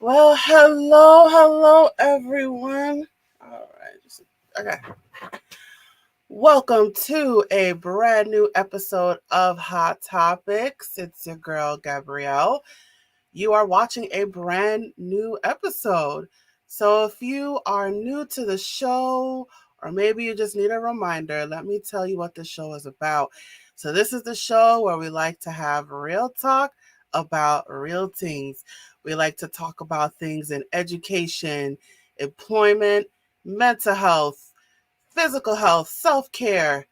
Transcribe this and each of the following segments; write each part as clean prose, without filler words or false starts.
Well, hello, everyone. All right, okay. Welcome to a brand new episode of Hot Topics. It's your girl, Gabrielle. You are watching a brand new episode. So, if you are new to the show, or maybe you just need a reminder, let me tell you what the show is about. So, this is the show where we like to have real talk about real things. We like to talk about things in education, employment, mental health, physical health, self care,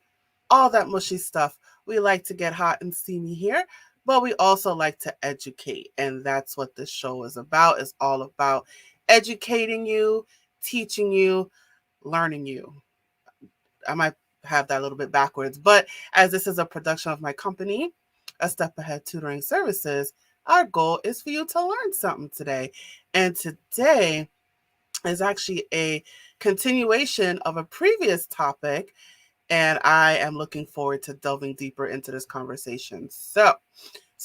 all that mushy stuff. We like to get hot and steamy here, but we also like to educate. And that's what this show is about. It's all about educating you, teaching you, learning you. I might have that a little bit backwards, but as this is a production of my company, A Step Ahead Tutoring Services, our goal is for you to learn something today. And today is actually a continuation of a previous topic, and I am looking forward to delving deeper into this conversation. So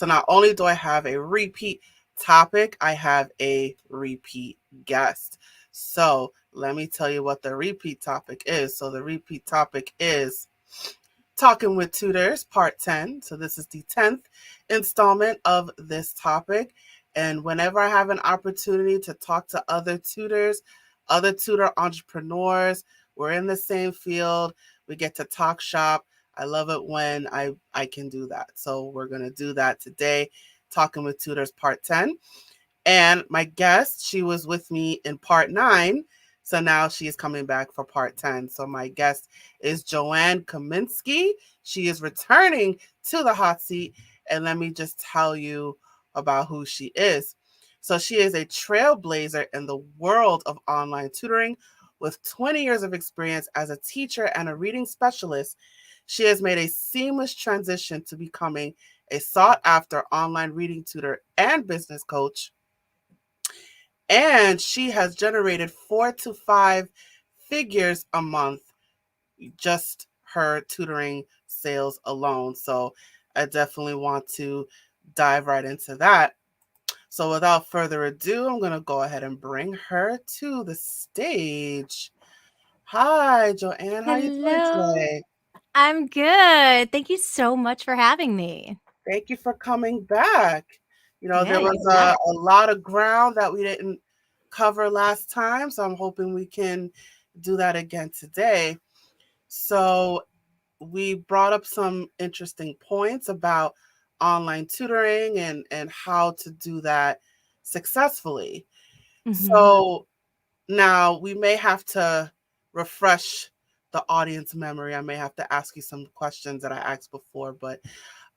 not only do I have a repeat topic, I have a repeat guest. So let me tell you what the repeat topic is. So the repeat topic is Talking with Tutors, Part 10. So this is the 10th installment of this topic. And whenever I have an opportunity to talk to other tutors, other tutor entrepreneurs, we're in the same field, we get to talk shop. I love it when I can do that. So we're going to do that today, Talking with Tutors, Part 10. And my guest, she was with me in Part 9. So now she is coming back for Part 10. So my guest is Joanne Kaminski. She is returning to the hot seat. And let me just tell you about who she is. So she is a trailblazer in the world of online tutoring with 20 years of experience as a teacher and a reading specialist. She has made a seamless transition to becoming a sought after online reading tutor and business coach, and she has generated 4 to 5 figures a month, just her tutoring sales alone. So I definitely want to dive right into that. So without further ado, I'm going to go ahead and bring her to the stage. Hi, Joanne. How are you doing Hello. today? I'm good. Thank you so much for having me. Thank you for coming back. Yeah, There you was bet. a lot of ground that we didn't cover last time, so I'm hoping we can do that again today. So, we brought up some interesting points about online tutoring and how to do that successfully. Mhm. So, now we may have to refresh the audience memory. I may have to ask you some questions that I asked before, but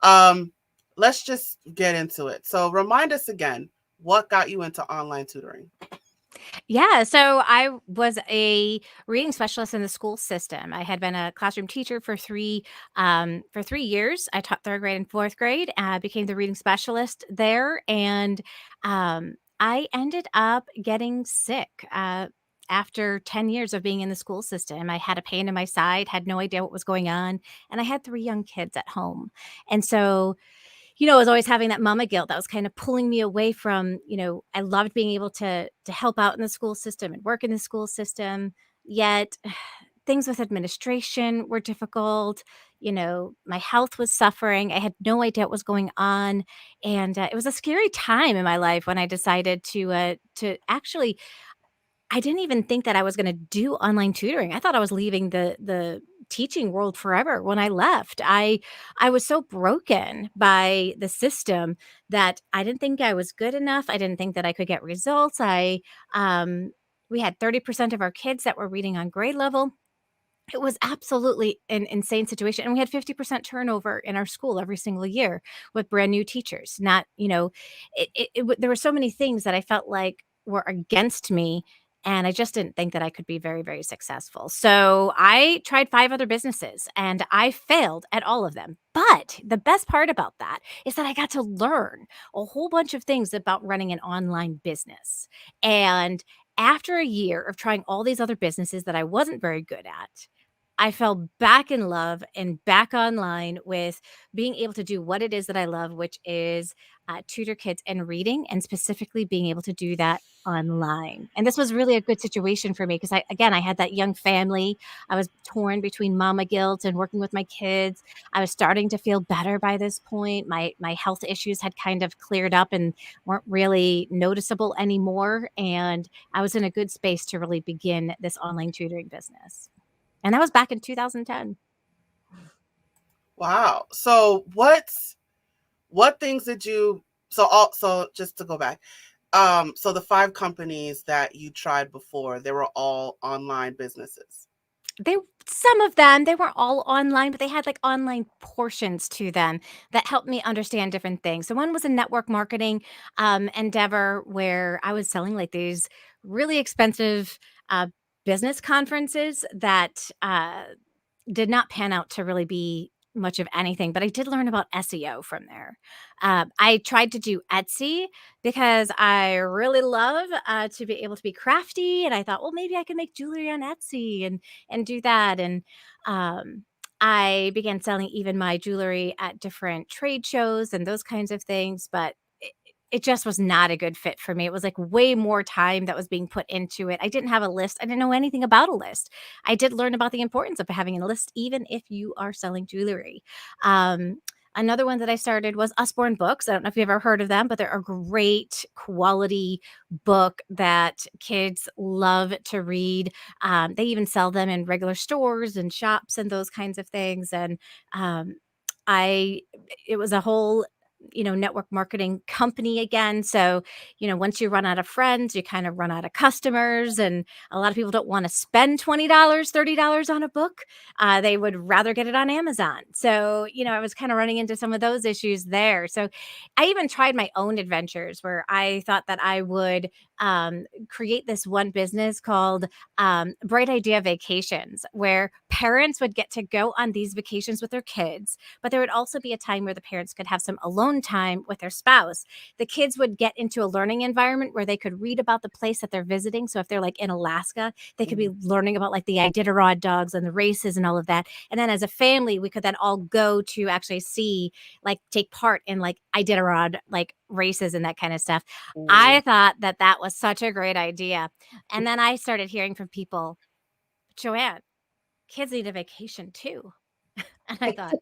um, let's just get into it. So, remind us again, what got you into online tutoring? Yeah, so I was a reading specialist in the school system. I had been a classroom teacher for 3 years. I taught third grade and fourth grade. Became the reading specialist there, and I ended up getting sick. After 10 years of being in the school system, I had a pain in my side, had no idea what was going on, and I had 3 young kids at home. And so I was always having that mama guilt that was kind of pulling me away from, I loved being able to help out in the school system and work in the school system. Yet things with administration were difficult. My health was suffering. I had no idea what was going on, and it was a scary time in my life when I decided to actually. I didn't even think that I was gonna do online tutoring. I thought I was leaving the teaching world forever when I left. I was so broken by the system that I didn't think I was good enough. I didn't think that I could get results. We had 30% of our kids that were reading on grade level. It was absolutely an insane situation, and we had 50% turnover in our school every single year with brand new teachers. Not, there were so many things that I felt like were against me, and I just didn't think that I could be very, very successful. So I tried 5 other businesses, and I failed at all of them. But the best part about that is that I got to learn a whole bunch of things about running an online business. And after a year of trying all these other businesses that I wasn't very good at, I fell back in love and back online with being able to do what it is that I love, which is tutor kids and reading, and specifically being able to do that online. And this was really a good situation for me because I had that young family. I was torn between mama guilt and working with my kids. I was starting to feel better by this point. My health issues had kind of cleared up and weren't really noticeable anymore. And I was in a good space to really begin this online tutoring business. And that was back in 2010. Wow. So what things did you so just to go back. So the five companies that you tried before, they were all online businesses. They Some of them, they weren't all online, but they had, like, online portions to them that helped me understand different things. So one was a network marketing, endeavor where I was selling, like, these really expensive, uh, business conferences that, did not pan out to really be much of anything, but I did learn about SEO from there. I tried to do Etsy because I really love to be able to be crafty, and I thought, well, maybe I can make jewelry on Etsy and do that. And um, I began selling even my jewelry at different trade shows and those kinds of things, but. It just was not a good fit for me. It was like way more time that was being put into it. I didn't have a list. I didn't know anything about a list. I did learn about the importance of having a list, even if you are selling jewelry. Um, Another one that I started was Usborne Books. I don't know if you've ever heard of them, but they're a great quality book that kids love to read. They even sell them in regular stores and shops and those kinds of things. And um, I, it was a whole network marketing company again. So, once you run out of friends, you kind of run out of customers. And a lot of people don't want to spend $20, $30 on a book. They would rather get it on Amazon. So, I was kind of running into some of those issues there. So I even tried my own adventures where I thought that I would create this one business called Bright Idea Vacations, where parents would get to go on these vacations with their kids, but there would also be a time where the parents could have some alone time with their spouse. The kids would get into a learning environment where they could read about the place that they're visiting. So if they're like in Alaska, they could be Mhm. learning about like the Iditarod dogs and the races and all of that. And then as a family, we could then all go to actually see, like, take part in like Iditarod like races and that kind of stuff. I Mhm. thought that that was such a great idea. And then I started hearing from people, Joanne, kids need a vacation too. And I thought,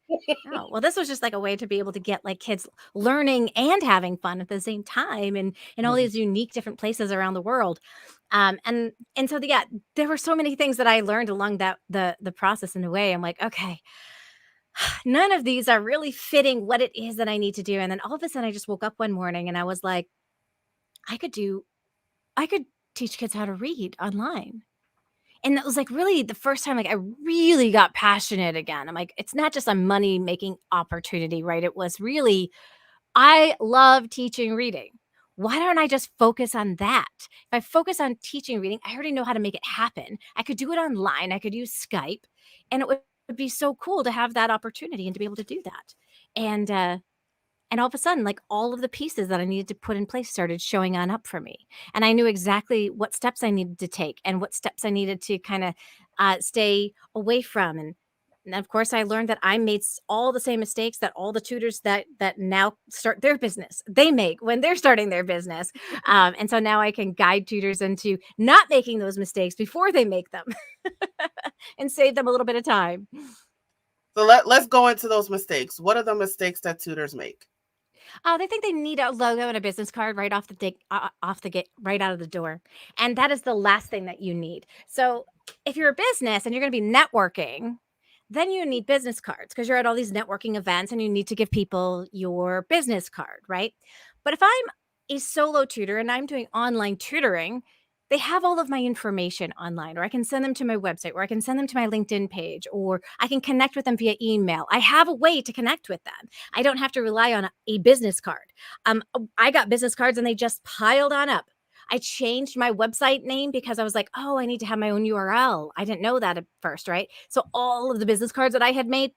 oh, well, this was just like a way to be able to get like kids learning and having fun at the same time and in all Mhm. these unique different places around the world. And so yeah, there were so many things that I learned along the process in a way. I'm like, okay, none of these are really fitting what it is that I need to do. And then all of a sudden I just woke up one morning and I was like, I could do I could teach kids how to read online. And that was, like, really the first time, like, I really got passionate again. I'm like, it's not just a money-making opportunity, right? It was really, I love teaching reading. Why don't I just focus on that? If I focus on teaching reading, I already know how to make it happen. I could do it online, I could use Skype, and it would be so cool to have that opportunity and to be able to do that. And, and all of a sudden, like, all of the pieces that I needed to put in place started showing on up for me. And I knew exactly what steps I needed to take and what steps I needed to kind of stay away from. And of course, I learned that I made all the same mistakes that all the tutors that now start their business they make when they're starting their business. And so now I can guide tutors into not making those mistakes before they make them and save them a little bit of time. So let's go into those mistakes. What are the mistakes that tutors make? Oh, they think they need a logo and a business card right off the gate, right out of the door, and that is the last thing that you need. So, if you're a business and you're gonna be networking, then you need business cards because 'cause you're at all these networking events and you need to give people your business card, right? But if I'm a solo tutor and I'm doing online tutoring, they have all of my information online, or I can send them to my website, or I can send them to my LinkedIn page, or I can connect with them via email. I have a way to connect with them. I don't have to rely on a business card. I got business cards and they just piled on up. I changed my website name because I was like, oh, I need to have my own URL. I didn't know that at first, right? So all of the business cards that I had made,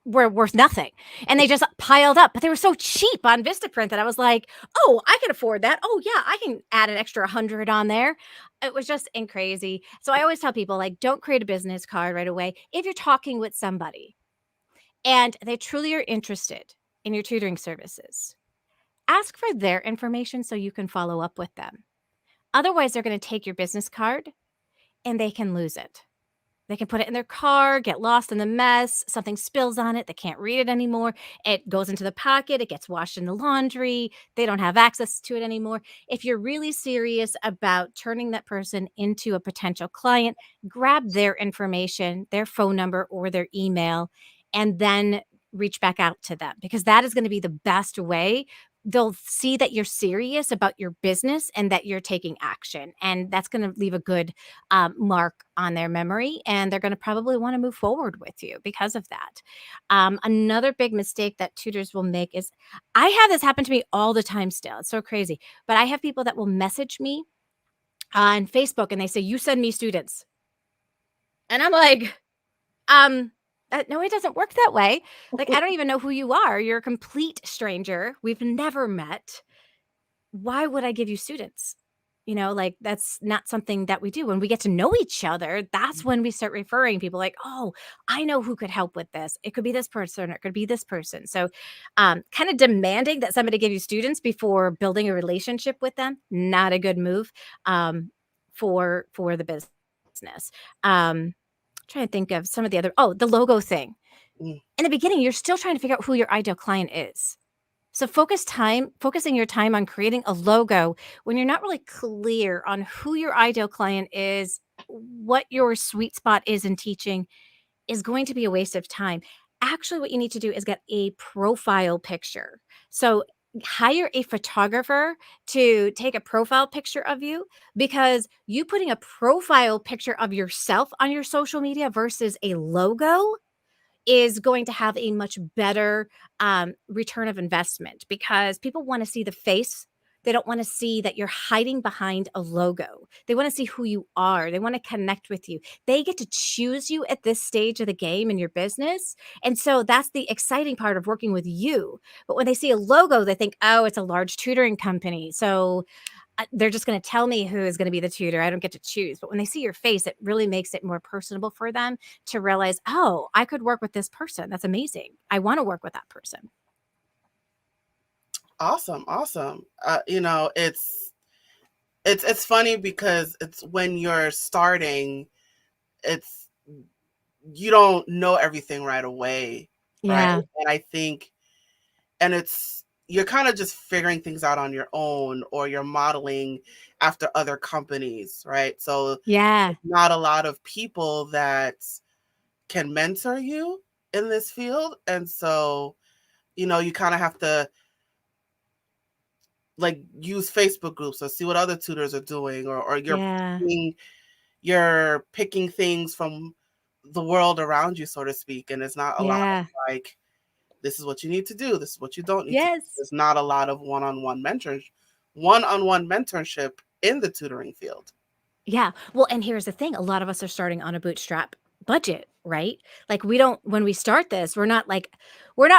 were worth nothing, and they just piled up, but they were so cheap on Vistaprint that I was like, "Oh, I can afford that. Oh, yeah, I can add an extra 100 on there." It was just in crazy. So I always tell people, like, don't create a business card right away. If you're talking with somebody and they truly are interested in your tutoring services, ask for their information so you can follow up with them. Otherwise, they're gonna take your business card and they can lose it. They can put it in their car, get lost in the mess, something spills on it, they can't read it anymore, it goes into the pocket, it gets washed in the laundry, they don't have access to it anymore. If you're really serious about turning that person into a potential client, grab their information, their phone number or their email, and then reach back out to them, because that is gonna be the best way. They'll see that you're serious about your business and that you're taking action, and that's gonna leave a good mark on their memory, and they're going to probably want to move forward with you because of that. Another big mistake that tutors will make is, I have this happen to me all the time still. It's so crazy. But I have people that will message me on Facebook and they say, "You send me students." And I'm like, um, no, it doesn't work that way. Like, I don't even know who you are. You're a complete stranger. We've never met. Why would I give you students? You know, like, that's not something that we do. When we get to know each other, that's when we start referring people like, "Oh, I know who could help with this. It could be this person, or it could be this person." So, kind of demanding that somebody give you students before building a relationship with them, not a good move, for the business. Trying to think of some of the other, the logo thing. Mm. In the beginning, you're still trying to figure out who your ideal client is. So focusing your time on creating a logo when you're not really clear on who your ideal client is, what your sweet spot is in teaching, is going to be a waste of time. Actually, what you need to do is get a profile picture. So hire a photographer to take a profile picture of you, because you putting a profile picture of yourself on your social media versus a logo is going to have a much better return of investment, because people want to see the face. They don't want to see that you're hiding behind a logo. They want to see who you are. They want to connect with you. They get to choose you at this stage of the game in your business. And so that's the exciting part of working with you. But when they see a logo, they think, oh, it's a large tutoring company. So they're just going to tell me who is going to be the tutor. I don't get to choose. But when they see your face, it really makes it more personable for them to realize, oh, I could work with this person. That's amazing. I want to work with that person. Awesome, awesome. It's funny because it's when you're starting, it's you don't know everything right away, right? Yeah. And I think, and it's you're kind of just figuring things out on your own, or you're modeling after other companies, right? So Yeah. not a lot of people that can mentor you in this field, and so you kind of have to like use Facebook groups or see what other tutors are doing, or Yeah. you're picking things from the world around you, so to speak, and it's not a lot Yeah. of like, this is what you need to do, this is what you don't need to do. Yes. There's not a lot of one-on-one mentorship in the tutoring field. Yeah. Well, and here's the thing, a lot of us are starting on a bootstrap budget, right? Like, we don't, when we start this, we're not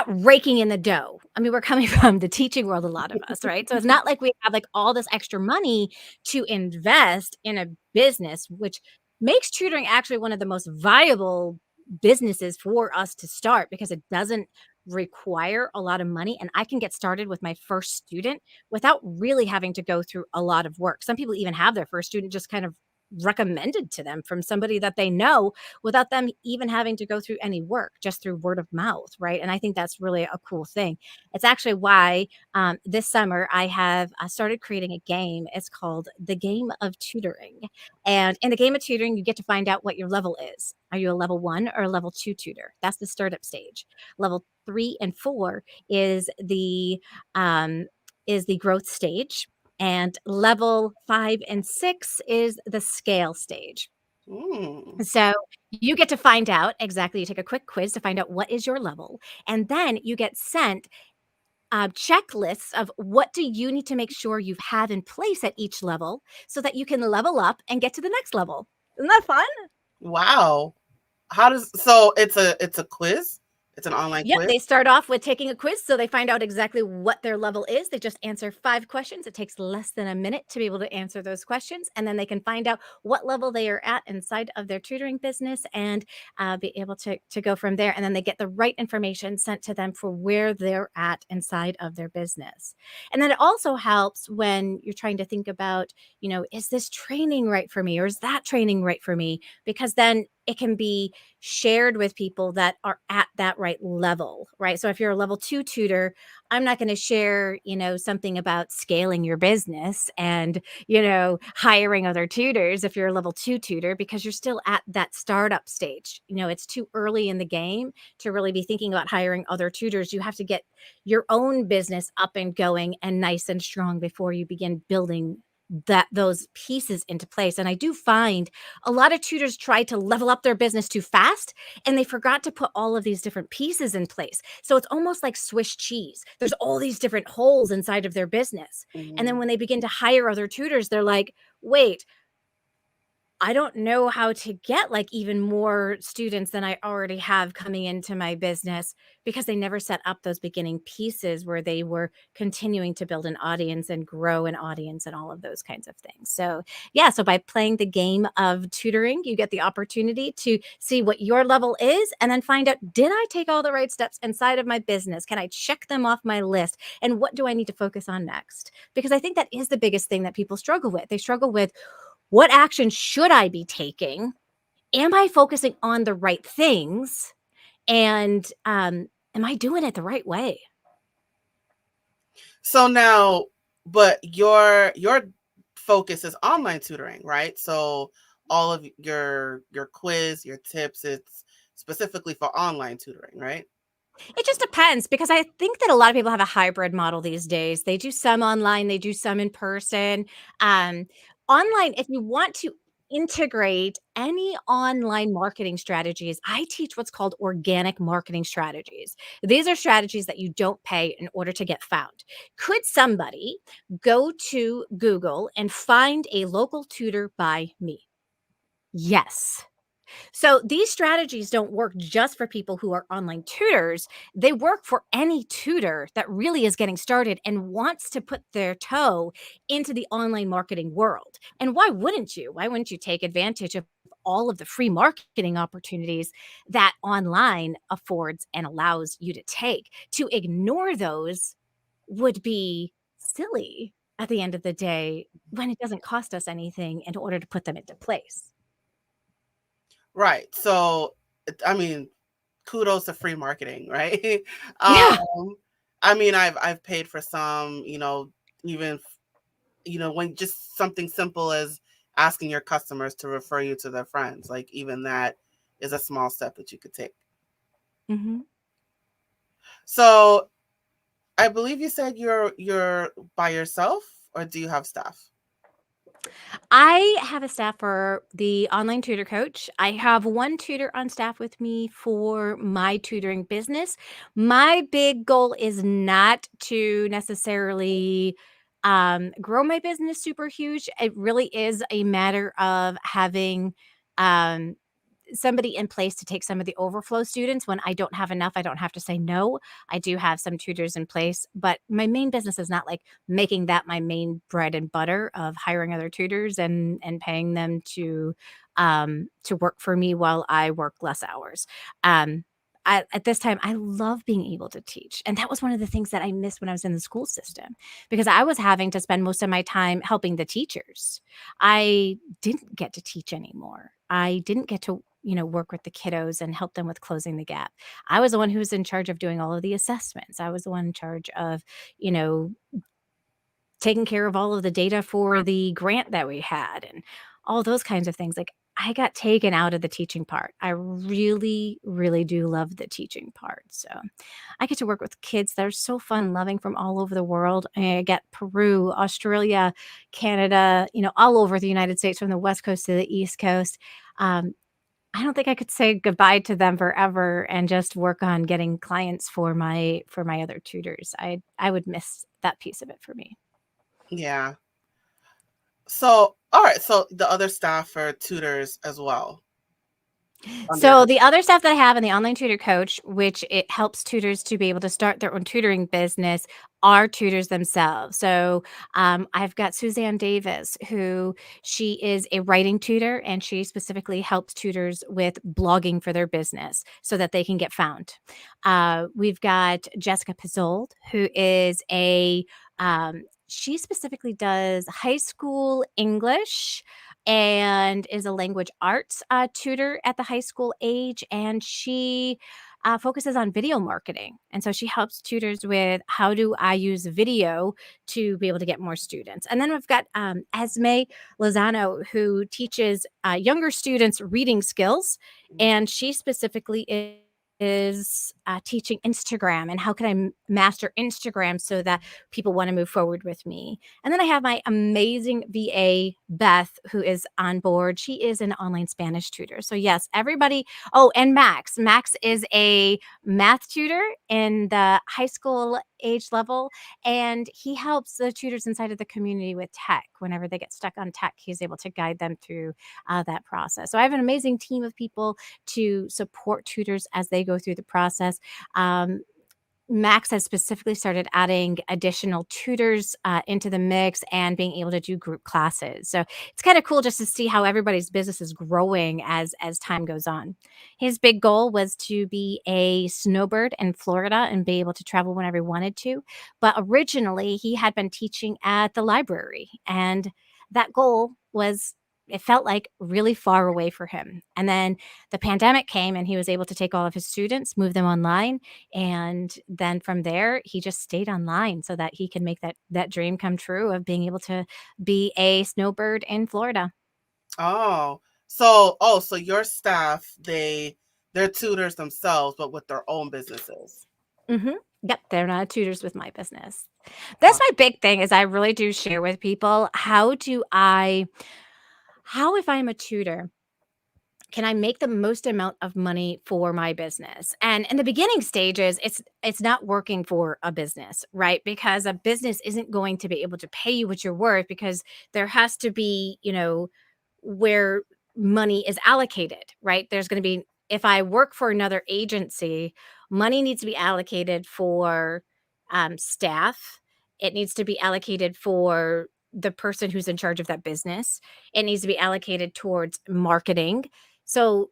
raking in the dough. I mean, we're coming from the teaching world, a lot of us, right? So it's not like we have like all this extra money to invest in a business, which makes tutoring actually one of the most viable businesses for us to start, because it doesn't require a lot of money, and I can get started with my first student without really having to go through a lot of work. Some people even have their first student just kind of recommended to them from somebody that they know, without them even having to go through any work, just through word of mouth, right? And I think that's really a cool thing. It's actually why this summer I started creating a game. It's called the Game of Tutoring. And in the Game of Tutoring, you get to find out what your level is. Are you a level 1 or a level 2 tutor? That's the startup stage. Level 3 and 4 is um, the growth stage, and level 5 and 6 is the scale stage. Mm. So you get to find out exactly, you take a quick quiz to find out what is your level, and then you get sent checklists of what do you need to make sure you have in place at each level, so that you can level up and get to the next level. Isn't that fun? Wow. How does so it's a quiz It's an online Yep, quiz? they start off with taking a quiz, so they find out exactly what their level is. They just answer 5 questions. It takes less than a minute to be able to answer those questions, and then they can find out what level they are at inside of their tutoring business and, be able to go from there, and then they get the right information sent to them for where they're at inside of their business. And then it also helps when you're trying to think about, "Is this training right for me, or is that training right for me?" Because then it can be shared with people that are at that right level, right? So if you're a level 2 tutor, I'm not going to share, something about scaling your business and, hiring other tutors if you're a level 2 tutor because you're still at that startup stage. It's too early in the game to really be thinking about hiring other tutors. You have to get your own business up and going and nice and strong before you begin building those pieces into place. And I do find a lot of tutors try to level up their business too fast and they forgot to put all of these different pieces in place. So it's almost like Swiss cheese. There's all these different holes inside of their business. And then Mhm. when they begin to hire other tutors, they're like, wait, I don't know how to get like even more students than I already have coming into my business because they never set up those beginning pieces where they were continuing to build an audience and grow an audience and all of those kinds of things. So, yeah, so by playing the game of tutoring, you get the opportunity to see what your level is and then find out, did I take all the right steps inside of my business? Can I check them off my list? And what do I need to focus on next? Because I think that is the biggest thing that people struggle with. They struggle with, what action should I be taking? Am I focusing on the right things? And am I doing it the right way? So now, but your focus is online tutoring, right? So all of your quiz, your tips, it's specifically for online tutoring, right? It just depends because I think that a lot of people have a hybrid model these days. They do some online, they do some in person. Um, Online, if you want to integrate any online marketing strategies, I teach what's called organic marketing strategies. These are strategies that you don't pay in order to get found. Could somebody go to Google and find a local tutor by me? Yes. So these strategies don't work just for people who are online tutors. They work for any tutor that really is getting started and wants to put their toe into the online marketing world. And why wouldn't you? Why wouldn't you take advantage of all of the free marketing opportunities that online affords and allows you to take? To ignore those would be silly at the end of the day when it doesn't cost us anything in order to put them into place. Right. So I mean, kudos to free marketing, right? Yeah. I mean, I've paid for some, even when just something simple as asking your customers to refer you to their friends, like even that is a small step that you could take. Mhm. So I believe you said you're by yourself, or do you have staff? I have a staff for the online tutor coach. I have one tutor on staff with me for my tutoring business. My big goal is not to necessarily grow my business super huge. It really is a matter of having um, somebody in place to take some of the overflow students. When I don't have enough, I don't have to say no. I do have some tutors in place, but my main business is not like making that my main bread and butter of hiring other tutors and paying them to work for me while I work less hours. Um at this time, I love being able to teach. And that was one of the things that I missed when I was in the school system because I was having to spend most of my time helping the teachers. I didn't get to teach anymore. I didn't get to, work with the kiddos and help them with closing the gap. I was the one who was in charge of doing all of the assessments. I was the one in charge of, you know, taking care of all of the data for the grant that we had and all those kinds of things. Like, I got taken out of the teaching part. I really, really do love the teaching part. So I get to work with kids that are so fun loving from all over the world. I get Peru, Australia, Canada, all over the United States from the West Coast to the East Coast. Um, I don't think I could say goodbye to them forever and just work on getting clients for my other tutors. I would miss that piece of it for me. Yeah. So all right. So the other staff are tutors as well. under your So the other stuff that I have in the online tutor coach, which it helps tutors to be able to start their own tutoring business, are tutors themselves. So I've got Suzanne Davis, who she is a writing tutor, and she specifically helps tutors with blogging for their business so that they can get found. We've got Jessica Pizzold, who is she specifically does high school English and is a language arts tutor at the high school age. And she focuses on video marketing. And so she helps tutors with how do I use video to be able to get more students. And then we've got Esme Lozano, who teaches younger students reading skills. And she specifically is teaching Instagram and how can I master Instagram so that people want to move forward with me. And then I have my amazing VA, Beth, who is on board. She is an online Spanish tutor. So, yes, everybody. Oh, and Max. Max is a math tutor in the high school age level, and he helps the tutors inside of the community with tech. Whenever they get stuck on tech, he's able to guide them through that process. So, I have an amazing team of people to support tutors as they go through the process. Um, Max has specifically started adding additional tutors into the mix and being able to do group classes. So it's kind of cool just to see how everybody's business is growing as time goes on. His big goal was to be a snowbird in Florida and be able to travel whenever he wanted to. But originally, he had been teaching at the library, and that goal was. It felt like really far away for him. And then the pandemic came and he was able to take all of his students, move them online, and then from there, he just stayed online so that he can make that dream come true of being able to be a snowbird in Florida. Oh, so your staff, they're tutors themselves, but with their own businesses. Mhm. Yep, they're not tutors with my business. Uh, That's my big thing is I really do share with people, how if I'm a tutor, can I make the most amount of money for my business? And in the beginning stages, it's not working for a business, right? Because a business isn't going to be able to pay you what you're worth because there has to be, where money is allocated, right? There's going to be if I work for another agency, money needs to be allocated for staff. It needs to be allocated for the person who's in charge of that business. It needs to be allocated towards marketing. So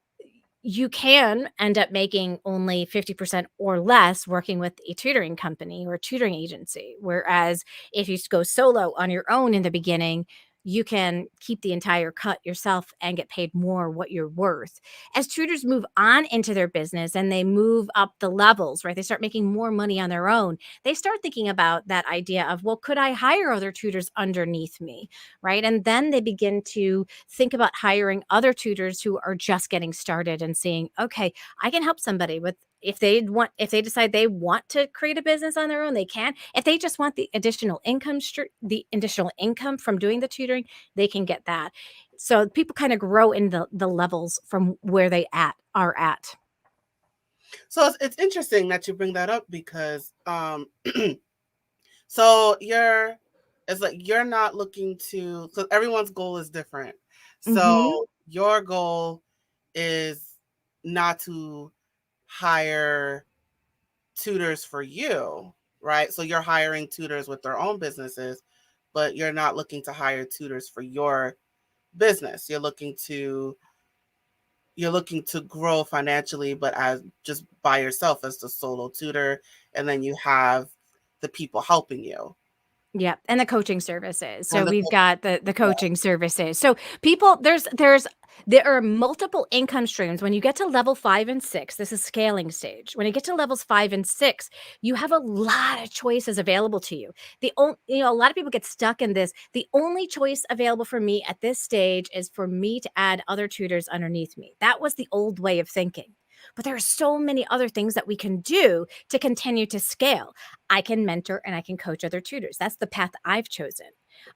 you can end up making only 50% or less working with a tutoring company or tutoring agency. Whereas if you go solo on your own in the beginning, you can keep the entire cut yourself and get paid more what you're worth. As tutors move on into their business and they move up the levels, right? They start making more money on their own. They start thinking about that idea of, well, could I hire other tutors underneath me? Right. And then they begin to think about hiring other tutors who are just getting started and saying, okay, I can help somebody with if they decide they want to create a business on their own, they can. If they just want the additional income from doing the tutoring, they can get that. So people kind of grow in the levels from where they are at. so it's interesting that you bring that up because so it's like you're not looking to, so everyone's goal is different. Mhm. So your goal is not to hire tutors for you, right? So you're hiring tutors with their own businesses, but you're not looking to hire tutors for your business. You're looking to grow financially, but as just by yourself as the solo tutor, and then you have the people helping you. Yep, and the coaching services. So And the we've got the yeah. coaching services. So people there are multiple income streams. When you get to level 5 and 6, this is scaling stage. When you get to levels 5 and 6, you have a lot of choices available to you. A lot of people get stuck in this. The only choice available for me at this stage is for me to add other tutors underneath me. That was the old way of thinking. But there are so many other things that we can do to continue to scale. I can mentor and I can coach other tutors. That's the path I've chosen.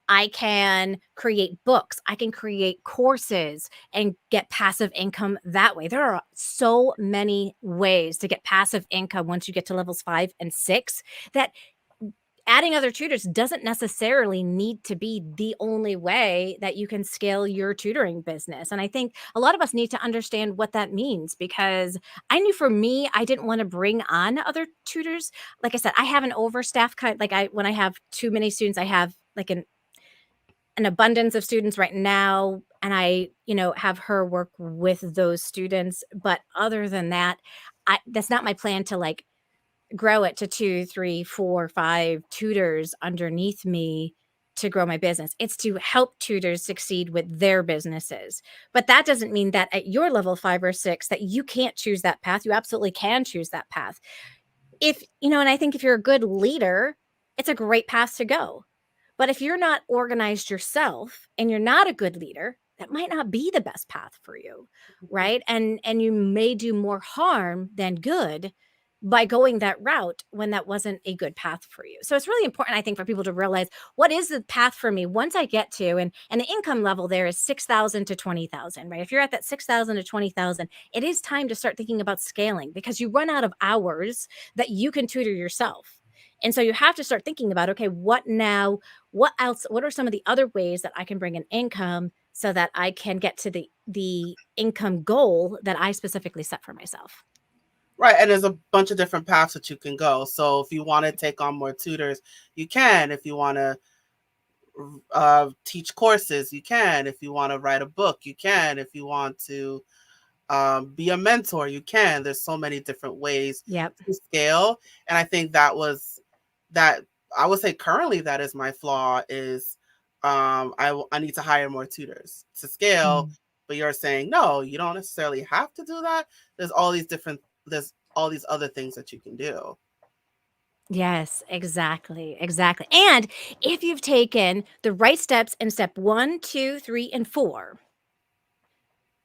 I can create books, I can create courses and get passive income that way. There are so many ways to get passive income once you get to levels 5 and 6 that adding other tutors doesn't necessarily need to be the only way that you can scale your tutoring business. And I think a lot of us need to understand what that means, because I knew for me, I didn't want to bring on other tutors. Like I said, I have an overstaff kind, like when I have too many students, I have like an abundance of students right now, and I, have her work with those students. But other than that, that's not my plan to like grow it to 2, 3, 4, 5 tutors underneath me to grow my business. It's to help tutors succeed with their businesses. But that doesn't mean that at your level 5 or 6 that you can't choose that path. You absolutely can choose that path. And I think if you're a good leader, it's a great path to go. But if you're not organized yourself and you're not a good leader, that might not be the best path for you, right? And you may do more harm than good by going that route when that wasn't a good path for you. So it's really important, I think, for people to realize what is the path for me once I get to, and the income level there is 6,000 to 20,000, right? If you're at that 6,000 to 20,000, it is time to start thinking about scaling, because you run out of hours that you can tutor yourself. And so you have to start thinking about, okay, what now? What else? What are some of the other ways that I can bring in income so that I can get to the income goal that I specifically set for myself? Right. And there's a bunch of different paths that you can go. So if you want to take on more tutors, you can. If you want to teach courses, you can. If you want to write a book, you can. If you want to be a mentor, you can. There's so many different ways Yep. to scale. And I think that I would say currently that is my flaw is I need to hire more tutors to scale. Mm. But you're saying, no, you don't necessarily have to do that. There's all these other things that you can do. Yes, exactly, exactly. And if you've taken the right steps in step 1, 2, 3, and 4,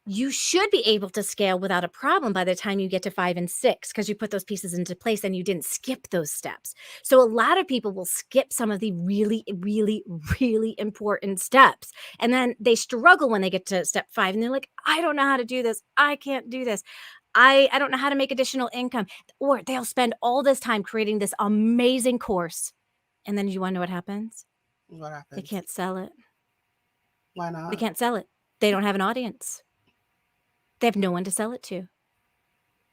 you should be able to scale without a problem by the time you get to 5 and 6, because you put those pieces into place and you didn't skip those steps. So a lot of people will skip some of the really, really, really important steps. And then they struggle when they get to step 5 and they're like, I don't know how to do this. I can't do this. I don't know how to make additional income. Or they'll spend all this time creating this amazing course. And then you want to know what happens? What They happens? can't sell it. Why They not? can't sell it. They don't have an audience. They have no one to sell it to.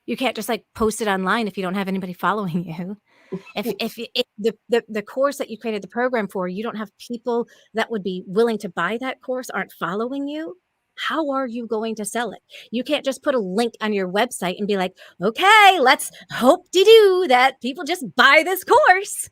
You can't just, like, post it online if you don't have anybody following you. If the course that you created the program for, you don't have people that would be willing to buy that course, aren't following you, how are you going to sell it? You can't just put a link on your website and be like, "Okay, let's hope-de-doo that people just buy this course."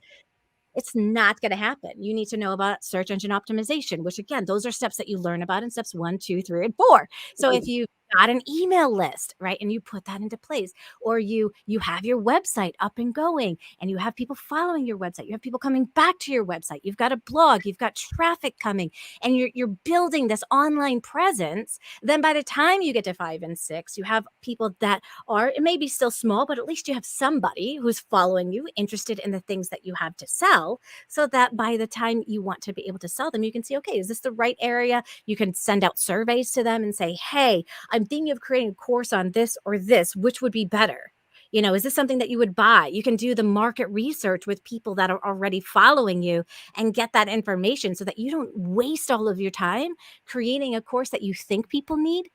It's not going to happen. You need to know about search engine optimization, which again, those are steps that you learn about in steps 1, 2, 3, and 4. So if you got an email list, right, and you put that into place, or you have your website up and going, and you have people following your website, you have people coming back to your website, you've got a blog, you've got traffic coming, and you're building this online presence, then by the time you get to 5 and 6, you have people that are, it may be still small, but at least you have somebody who's following you, interested in the things that you have to sell, so that by the time you want to be able to sell them, you can see, okay, is this the right area? You can send out surveys to them and say, hey, I'm thinking of creating a course on this or this, which would be better? Is this something that you would buy? You can do the market research with people that are already following you and get that information so that you don't waste all of your time creating a course that you think people need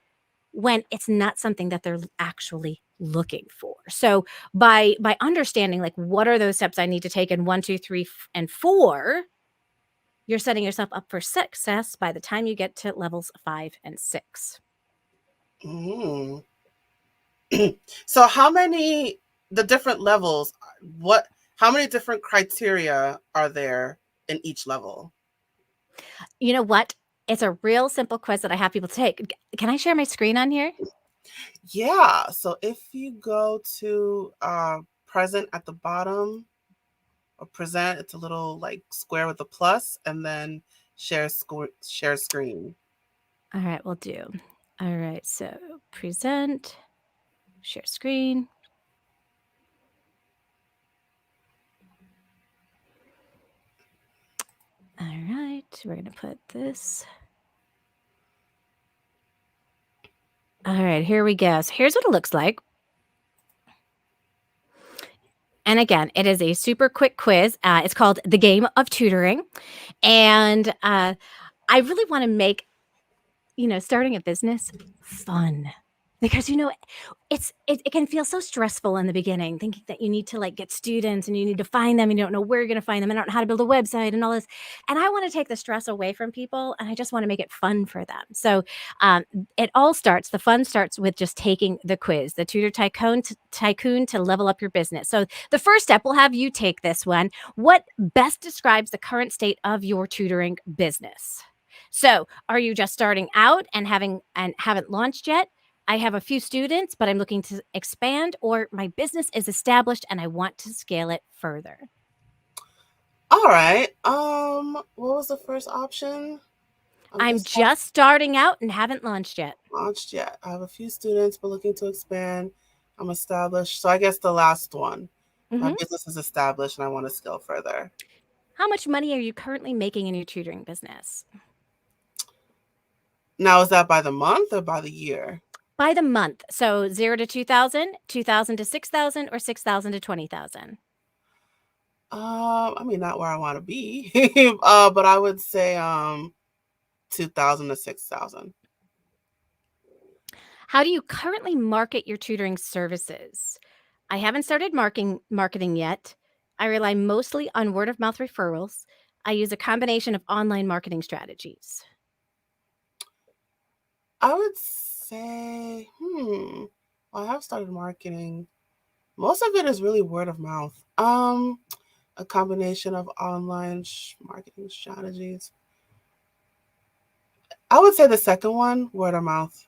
when it's not something that they're actually looking for. So by understanding, like, what are those steps I need to take in 1, 2, 3, and 4, you're setting yourself up for success by the time you get to levels 5 and 6. Mm. So the different levels, what how many different criteria are there in each level? You know what? It's a real simple quiz that I have people take. Can I share my screen on here? Yeah. So if you go to present at the bottom or present, it's a little like square with a plus, and then share screen. All right, we'll do. All right, so present, share screen. All right, we're going to put this. All right, here we go. So here's what it looks like. And again, it is a super quick quiz. It's called the Game of Tutoring. And I really want to make, starting a business fun because, it can feel so stressful in the beginning thinking that you need to like get students and you need to find them and you don't know where you're going to find them and don't know how to build a website and all this. And I want to take the stress away from people and I just want to make it fun for them. So um, the fun starts with just taking the quiz, the Tutor Tycoon to level up your business. So the first step, we'll have you take this one. What best describes the current state of your tutoring business? So, are you just starting out and haven't launched yet? I have a few students, but I'm looking to expand, or my business is established and I want to scale it further. All right. What was the first option? I'm just starting out and haven't launched yet. Launched yet. I have a few students, but looking to expand. I'm established. So I guess the last one. My Mhm. business is established and I want to scale further. How much money are you currently making in your tutoring business? Now, is that by the month or by the year? By the month. So 0 to 2,000, 2,000 to 6,000, or 6,000 to 20,000. I mean, not where I want to be, but I would say 2,000 to 6,000. How do you currently market your tutoring services? I haven't started marketing yet. I rely mostly on word of mouth referrals. I use a combination of online marketing strategies. I would say, well, I have started marketing. Most of it is really word of mouth. A combination of online marketing strategies. I would say the second one, word of mouth.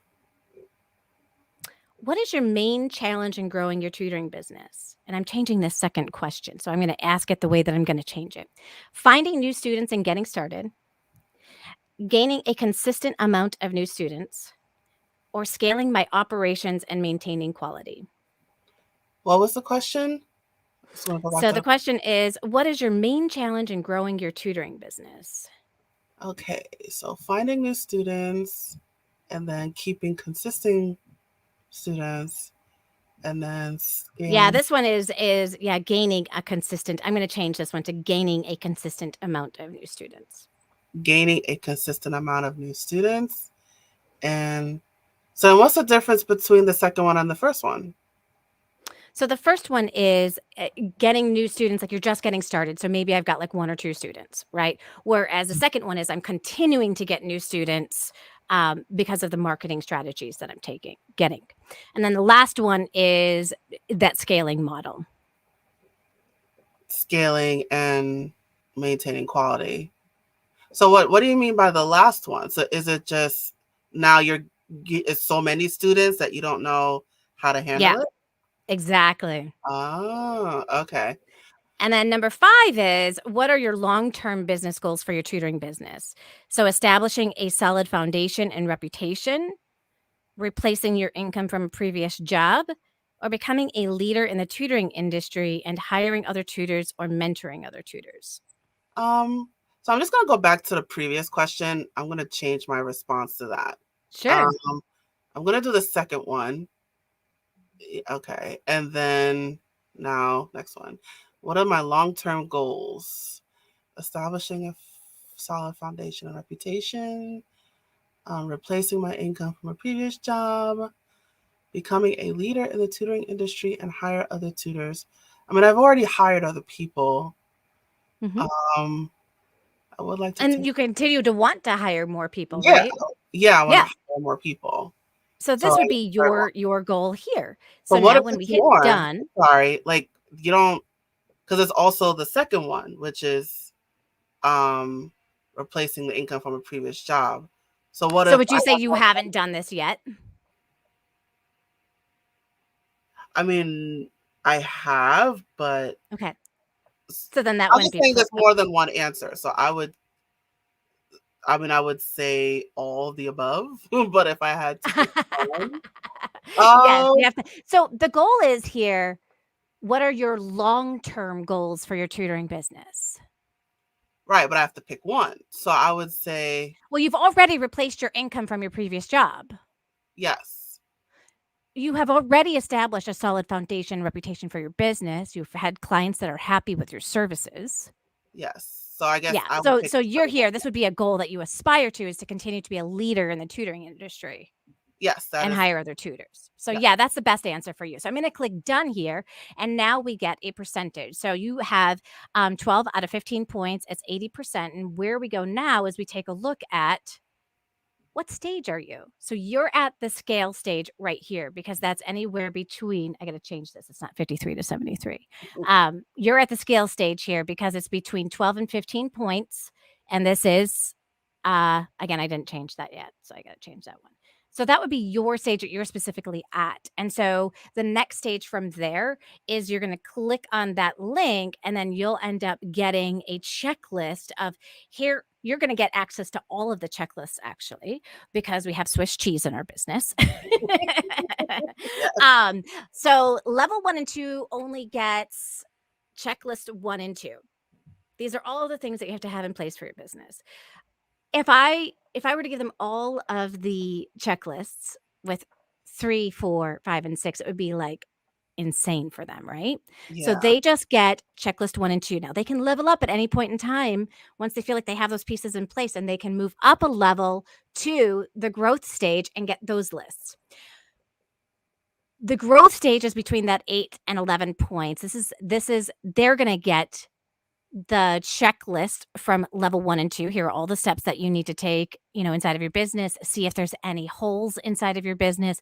What is your main challenge in growing your tutoring business? And I'm changing this second question. So I'm going to ask it the way that I'm going to change it. Finding new students and getting started, gaining a consistent amount of new students, or scaling my operations and maintaining quality. What was the question? Just want to go back So to the question is, what is your main challenge in growing your tutoring business? Okay, so finding new students and then keeping consistent students and then Yeah, scaling, this one is gaining a consistent. I'm going to change this one to gaining a consistent amount of new students. gaining a consistent amount of new students. And so what's the difference between the second one and the first one? So the first one is getting new students, like you're just getting started. So maybe I've got like one or two students, right? Whereas the second one is I'm continuing to get new students because of the marketing strategies that I'm getting. And then the last one is that scaling model. Scaling and maintaining quality. So what do you mean by the last one? So is it just now it's so many students that you don't know how to handle Yeah, it? exactly. Oh, okay. And then number 5 is, what are your long-term business goals for your tutoring business? So establishing a solid foundation and reputation, replacing your income from a previous job, or becoming a leader in the tutoring industry and hiring other tutors or mentoring other tutors. So I'm just gonna go back to the previous question. I'm gonna change my response to that. Sure. Um, I'm gonna do the second one. Okay, and then now next one. What are my long-term goals? Establishing a solid foundation and reputation, replacing my income from a previous job, becoming a leader in the tutoring industry and hire other tutors. I mean, I've already hired other people. Mhm. Um, I would like to And take, you continue to want to hire more people, yeah, right? yeah, I want to Yeah. hire more people. So So this would I be guess the third one. your goal here. So But what now if when we it's hit more? done. Sorry, like you don't, because it's also the second one, which is um replacing the income from a previous job. So what So if would I you say have you more? haven't done this yet? I mean, I have, but Okay. So then that I'm wouldn't just be saying there's more than one answer. So I mean, I would say all the above, but if I had to pick one, Yes, um, you have to. So the goal is here, what are your long-term goals for your tutoring business? right, but I have to pick one. So I would say Well, you've already replaced your income from your previous job. yes. you have already established a solid foundation reputation for your business. You've had clients that are happy with your services. Yes. So I guess Yeah. I would So take the you're second one. here. This would be a goal that you aspire to, is to continue to be a leader in the tutoring industry Yes, that and is. hire other tutors. So Yeah. yeah, that's the best answer for you. So I'm going to click done here, and now we get a percentage. So you have 12 out of 15 points. It's 80%. And where we go now is we take a look at, what stage are you? So you're at the scale stage right here, because that's anywhere between, I got to change this. It's not 53 to 73. You're at the scale stage here because it's between 12 and 15 points. And this is, again, I didn't change that yet. So I got to change that one. So that would be your stage that you're specifically at. And so the next stage from there is you're going to click on that link, and then you'll end up getting a checklist of, here, you're going to get access to all of the checklists, actually, because we have Swiss cheese in our business. Yes. um, so level 1 and 2 only gets checklist 1 and 2. These are all of the things that you have to have in place for your business. If I were to give them all of the checklists with 3, 4, 5, and 6, it would be like insane for them, right? So Yeah. they just get checklist 1 and 2. Now they can level up at any point in time once they feel like they have those pieces in place, and they can move up a level to the growth stage and get those lists. The growth stage is between that 8 and 11 points. This is they're going to get the checklist from level 1 and 2. Here are all the steps that you need to take, inside of your business, see if there's any holes inside of your business,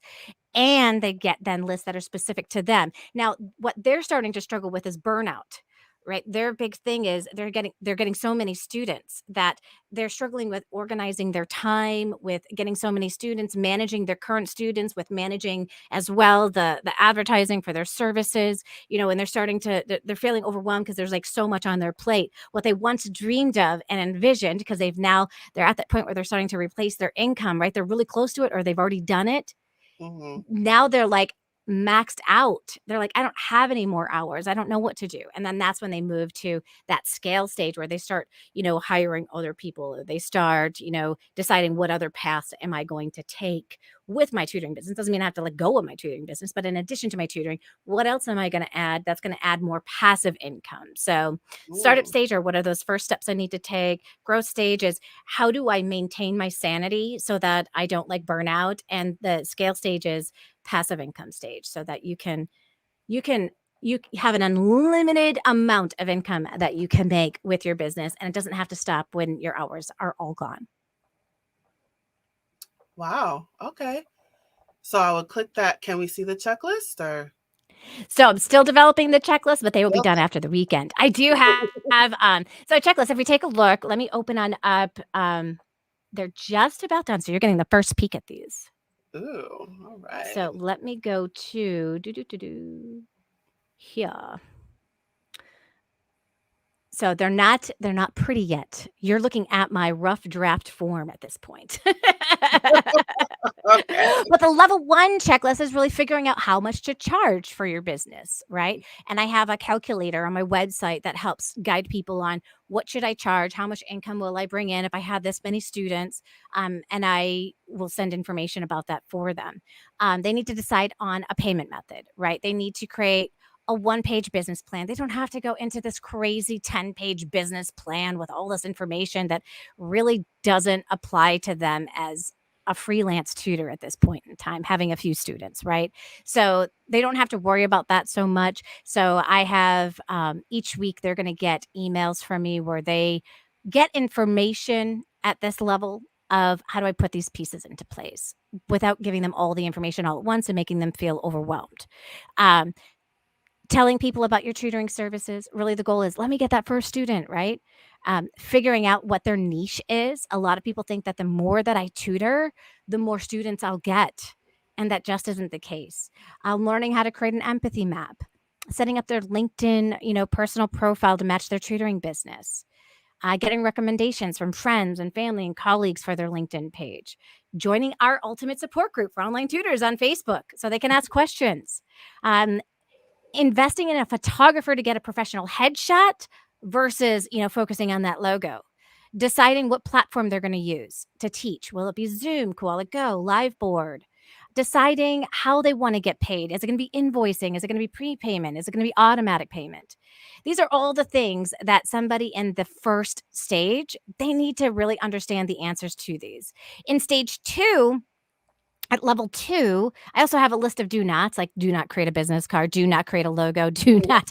and they get then lists that are specific to them. Now, what they're starting to struggle with is burnout, right? Their big thing is they're getting so many students that they're struggling with organizing their time, with getting so many students, managing their current students, with managing as well the advertising for their services, and they're feeling overwhelmed because there's like so much on their plate. What they once dreamed of and envisioned, because they're at that point where they're starting to replace their income, right? They're really close to it, or they've already done it. Hmm. Now they're like maxed out. They're like, I don't have any more hours. I don't know what to do. And then that's when they move to that scale stage where they start, hiring other people. Or they start, deciding, what other paths am I going to take with my tutoring business? Doesn't mean I have to let go of my tutoring business, but in addition to my tutoring, what else am I going to add that's going to add more passive income? So startup Mm. stage are, what are those first steps I need to take? Growth stage is, how do I maintain my sanity so that I don't like burn out? And the scale stage is passive income stage, so that you can you have an unlimited amount of income that you can make with your business, and it doesn't have to stop when your hours are all gone. Wow. Okay. So I would click that. Can we see the checklist or? So I'm still developing the checklist, but they will be done Okay. after the weekend. I do have so checklist. If we take a look, let me open on up. They're just about done, so you're getting the first peek at these. Ooh. All right. So let me go to here. So they're not pretty yet. You're looking at my rough draft form at this point. Okay. But the level 1 checklist is really figuring out how much to charge for your business, right? And I have a calculator on my website that helps guide people on, what should I charge? How much income will I bring in if I have this many students? And I will send information about that for them. They need to decide on a payment method, right? They need to create a one-page business plan. They don't have to go into this crazy 10-page business plan with all this information that really doesn't apply to them as a freelance tutor at this point in time, having a few students, right? So they don't have to worry about that so much. So I have, each week they're going to get emails from me where they get information at this level of, how do I put these pieces into place without giving them all the information all at once and making them feel overwhelmed. Um, Telling people about your tutoring services, really the goal is, let me get that first student, right? Figuring out what their niche is. A lot of people think that the more that I tutor, the more students I'll get. And that just isn't the case. Learning how to create an empathy map, setting up their LinkedIn, personal profile to match their tutoring business, getting recommendations from friends and family and colleagues for their LinkedIn page, joining our ultimate support group for online tutors on Facebook so they can ask questions. Um, Investing in a photographer to get a professional headshot versus, focusing on that logo. Deciding what platform they're going to use to teach. Will it be Zoom, Koala Go, Liveboard? deciding how they want to get paid. Is it going to be invoicing? Is it going to be prepayment? Is it going to be automatic payment? These are all the things that somebody in the first stage, they need to really understand the answers to these. In stage 2, at level 2, I also have a list of do nots, like do not create a business card, do not create a logo, do not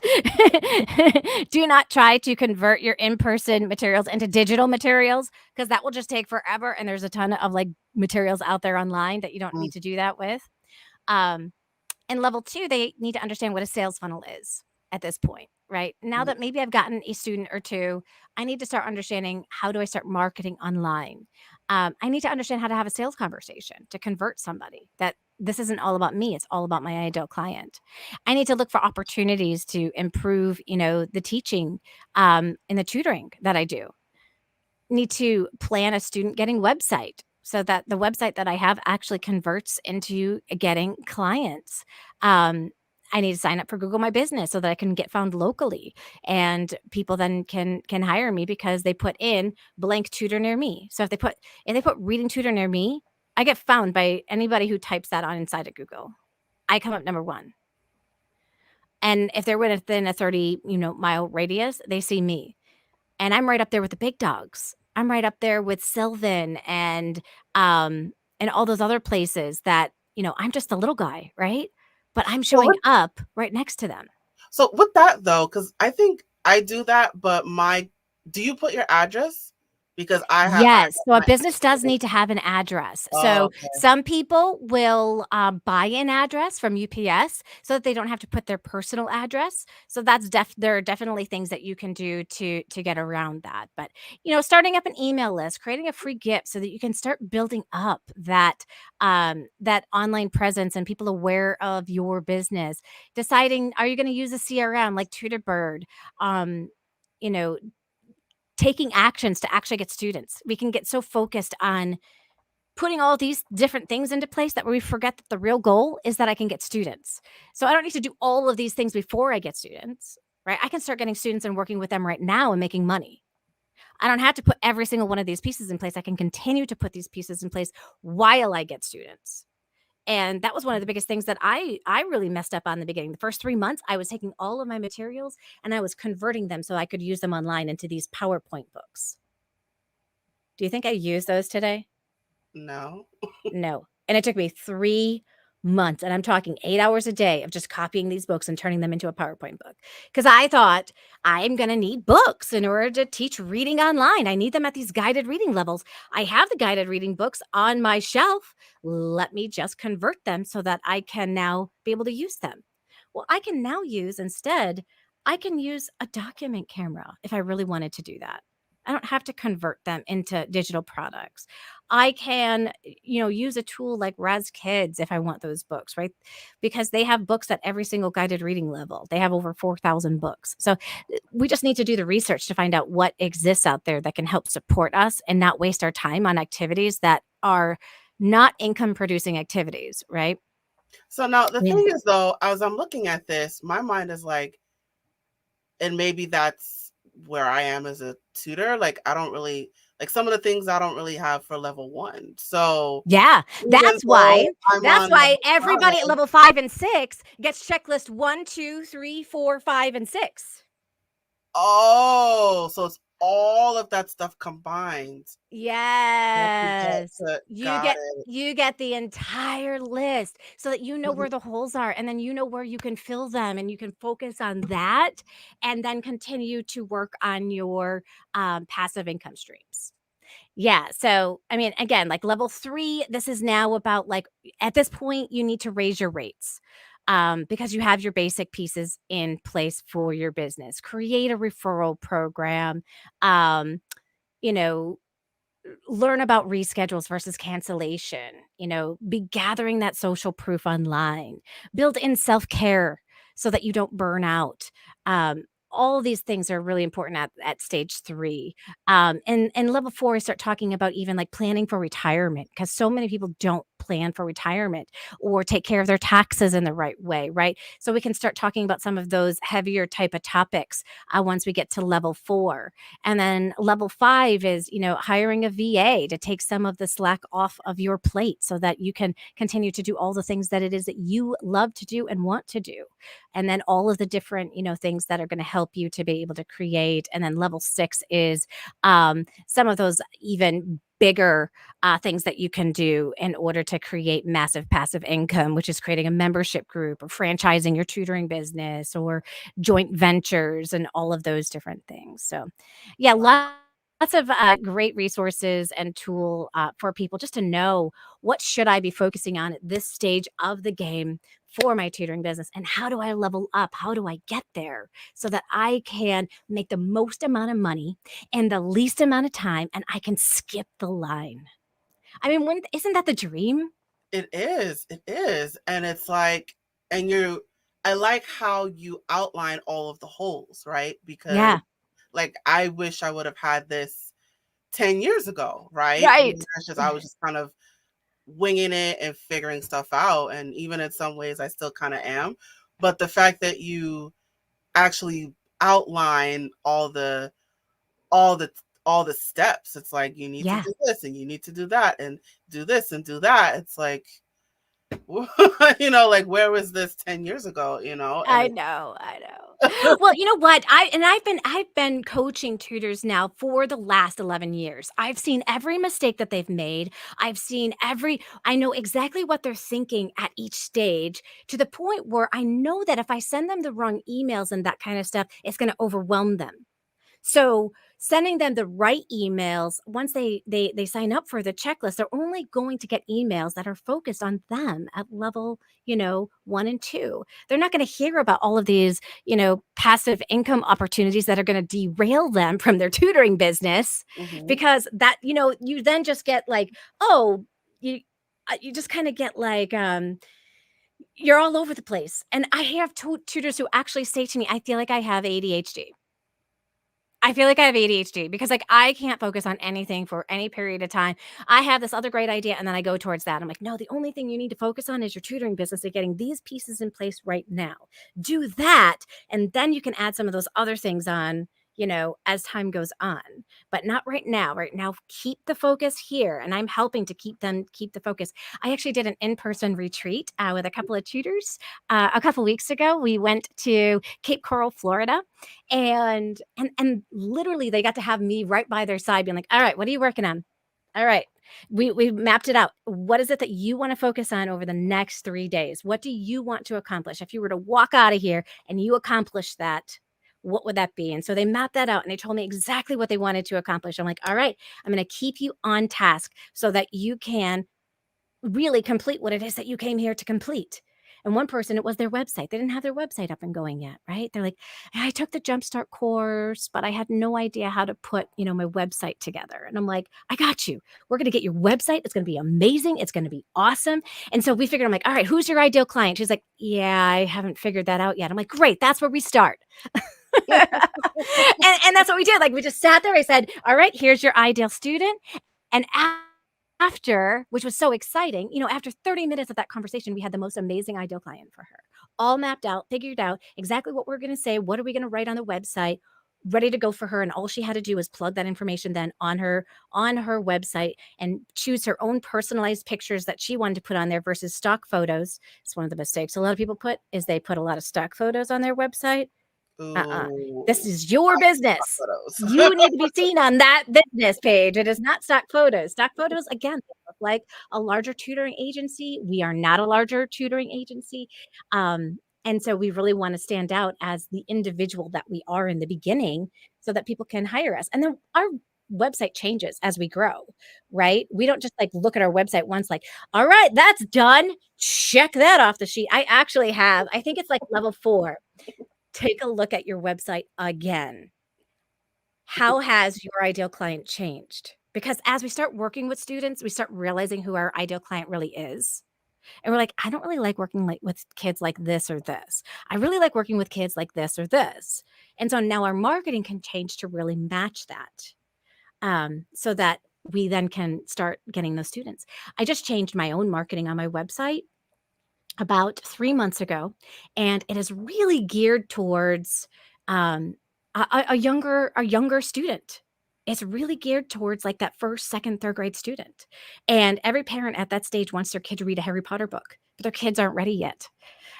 do not try to convert your in-person materials into digital materials, because that will just take forever, and there's a ton of, like, materials out there online that you don't Mm, need to do that with. Um, and level 2, they need to understand what a sales funnel is at this point, right? Now mm. that maybe I've gotten a student or 2, I need to start understanding, how do I start marketing online? I need to understand how to have a sales conversation to convert somebody, that this isn't all about me, it's all about my ideal client. I need to look for opportunities to improve, the teaching, and the tutoring that I do. Need to plan a student getting website so that the website that I have actually converts into getting clients. Um, I need to sign up for Google My Business so that I can get found locally, and people then can hire me because they put in blank tutor near me. So if they put reading tutor near me, I get found by anybody who types that on inside of Google. I come up number 1. And if they're within a 30, mile radius, they see me. And I'm right up there with the big dogs. I'm right up there with Sylvan and all those other places that, I'm just a little guy, right? But I'm So showing up right next to them. So with that though, because I think I do that, but do you put your address? Because I Yes, so a my business does need to have an address. oh, So okay. some people will, buy an address from UPS so that they don't have to put their personal address. So there are definitely things that you can do to get around that. But, starting up an email list, creating a free gift so that you can start building up that online presence and people aware of your business. Deciding, are you gonna use a CRM like Tutorbird? Um, you know, Taking actions to actually get students. We can get so focused on putting all these different things into place that we forget that the real goal is that I can get students. So I don't need to do all of these things before I get students, right? I can start getting students and working with them right now and making money. I don't have to put every single one of these pieces in place. I can continue to put these pieces in place while I get students. And that was one of the biggest things that I really messed up on in the beginning. The first 3 months, I was taking all of my materials and I was converting them so I could use them online into these PowerPoint books. Do you think I use those today? No. No. And it took me 3 months, and I'm talking 8 hours a day of just copying these books and turning them into a PowerPoint book. Because I thought, I'm gonna need books in order to teach reading online. I need them at these guided reading levels. I have the guided reading books on my shelf. Let me just convert them so that I can now be able to use them. Well, I can now use instead, I can use a document camera if I really wanted to do that. I don't have to convert them into digital products. I can, use a tool like Raz Kids if I want those books, right? Because they have books at every single guided reading level. They have over 4,000 books. So we just need to do the research to find out what exists out there that can help support us and not waste our time on activities that are not income producing activities, right? So now the Yeah. thing is though, as I'm looking at this, my mind is like, and maybe that's where I am as a tutor. Like I don't really like some of the things I don't really have for level 1. So Yeah, even though I'm that's on why level everybody at 5, level 5 and 6 gets checklist 1, 2, 3, 4, 5, and 6. oh, so it's all of that stuff combined that you get Yes. to You got get it. you get the entire list so that you know Mhm. where the holes are, and then you know where you can fill them, and you can focus on that and then continue to work on your, passive income streams. Yeah, so, I mean, again, like, level 3, this is now about, like, at this point, you need to raise your rates, because you have your basic pieces in place for your business. Create a referral program, um, you know, learn about reschedules versus cancellation, be gathering that social proof online, build in self-care so that you don't burn out. all these things are really important at stage 3. And level 4, I start talking about even, like, planning for retirement, because so many people don't plan for retirement or take care of their taxes in the right way, right? So we can start talking about some of those heavier type of topics, once we get to level 4. And then level 5 is, hiring a VA to take some of the slack off of your plate so that you can continue to do all the things that it is that you love to do and want to do. And then all of the different, things that are going to help you to be able to create. And then level 6 is some of those even bigger things that you can do in order to create massive passive income, which is creating a membership group or franchising your tutoring business or joint ventures and all of those different things. So, yeah, lots of great resources and tool for people just to know what should I be focusing on at this stage of the game for my tutoring business, and how do I level up? How do I get there so that I can make the most amount of money in the least amount of time and I can skip the line? I mean, isn't that the dream? It is. It is. And it's like, and I like how you outline all of the holes, right? Because Yeah, like I wish I would have had this 10 years ago, right? I right. mean, that's just I was just kind of winging it and figuring stuff out. And even in some ways I still kind of am. But the fact that you actually outline all the all the steps, it's like you need to Yeah, do this and you need to do that and do this and do that. It's like like where was this 10 years ago, and I know, I know. Well, you know what? I've been coaching tutors now for the last 11 years. I've seen every mistake that they've made. I know exactly what they're thinking at each stage, to the point where I know that if I send them the wrong emails and that kind of stuff, it's going to overwhelm them. So, sending them the right emails once they sign up for the checklist, they're only going to get emails that are focused on them at level, 1 and 2. They're not gonna hear about all of these, passive income opportunities that are gonna derail them from their tutoring business, Mhm. because you then just get like, oh, you you just kinda get like, you're all over the place. And I have tutors who actually say to me, "I feel like I have ADHD." I feel like I have ADHD because, like, I can't focus on anything for any period of time. I have this other great idea, and then I go towards that. I'm like, "No, the only thing you need to focus on is your tutoring business and getting these pieces in place right now. Do that, and then you can add some of those other things on, as time goes on, but not right now. Right now, keep the focus here." And I'm helping to keep them keep the focus. I actually did an in-person retreat with a couple of tutors a couple weeks ago. We went to Cape Coral, Florida, and literally they got to have me right by their side being like, "All right, what are you working on? All right. We mapped it out. What is it that you want to focus on over the next 3 days? What do you want to accomplish? If you were to walk out of here and you accomplish that, what would that be?" And so they mapped that out and they told me exactly what they wanted to accomplish. I'm like, "All right, I'm going to keep you on task so that you can really complete what it is that you came here to complete." And one person, it was their website. They didn't have their website up and going yet, right? They're like, "I took the Jumpstart course, but I had no idea how to put, my website together." And I'm like, "I got you. We're going to get your website. It's going to be amazing. It's going to be awesome." And so we figured, I'm like, "All right, who's your ideal client?" She's like, "Yeah, I haven't figured that out yet." I'm like, "Great. That's where we start." And that's what we did. Like, we just sat there. I said, "All right, here's your ideal student." And after, which was so exciting, after 30 minutes of that conversation, we had the most amazing ideal client for her. All mapped out, figured out exactly what we're going to say, what are we going to write on the website, ready to go for her. And all she had to do was plug that information then on her website and choose her own personalized pictures that she wanted to put on there versus stock photos. It's one of the mistakes a lot of people put, is they put a lot of stock photos on their website. Uh-uh. This Ooh, is your business. photos. You need to be seen on that business page. It is not stock photos. Stock photos, again, they look like a larger tutoring agency. We are not a larger tutoring agency. And so we really want to stand out as the individual that we are in the beginning so that people can hire us. And then our website changes as we grow, right? We don't just like look at our website once, like, "All right, that's done. Check that off the sheet." I actually have, I think it's like level 4. Take a look at your website again. How has your ideal client changed? Because as we start working with students, we start realizing who our ideal client really is. And we're like, I don't really like working like with kids like this or this. I really like working with kids like this or this. And so now our marketing can change to really match that, so that we then can start getting those students. I just changed my own marketing on my website about 3 months ago, and it is really geared towards, um, a younger student. It's really geared towards, like, that 1st, 2nd, 3rd grade student, and every parent at that stage wants their kid to read a Harry Potter book, but their kids aren't ready yet,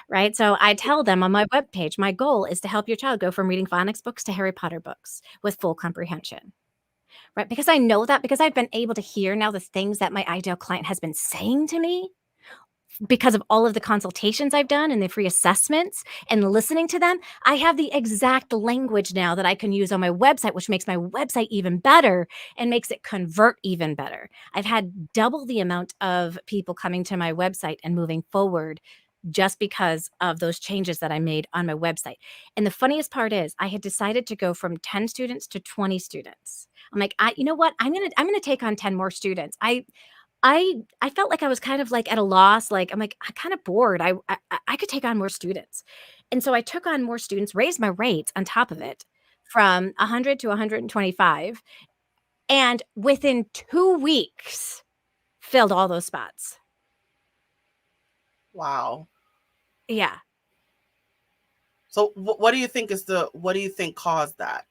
right? So I tell them on my webpage, "My goal is to help your child go from reading phonics books to Harry Potter books with full comprehension." Right? Because I know that, because I've been able to hear now the things that my ideal client has been saying to me because of all of the consultations I've done and the free assessments and listening to them. I have the exact language now that I can use on my website, which makes my website even better and makes it convert even better. I've had double the amount of people coming to my website and moving forward just because of those changes that I made on my website. And the funniest part is I had decided to go from 10 students to 20 students. I'm like, you know what? I'm gonna take on 10 more students. I felt like I was kind of, like, at a loss, like, I'm like, "I'm kinda bored, I could take on more students." And so I took on more students, raised my rates on top of it from 100 to 125, and within 2 weeks, filled all those spots. Wow. Yeah. So what do you think what do you think caused that?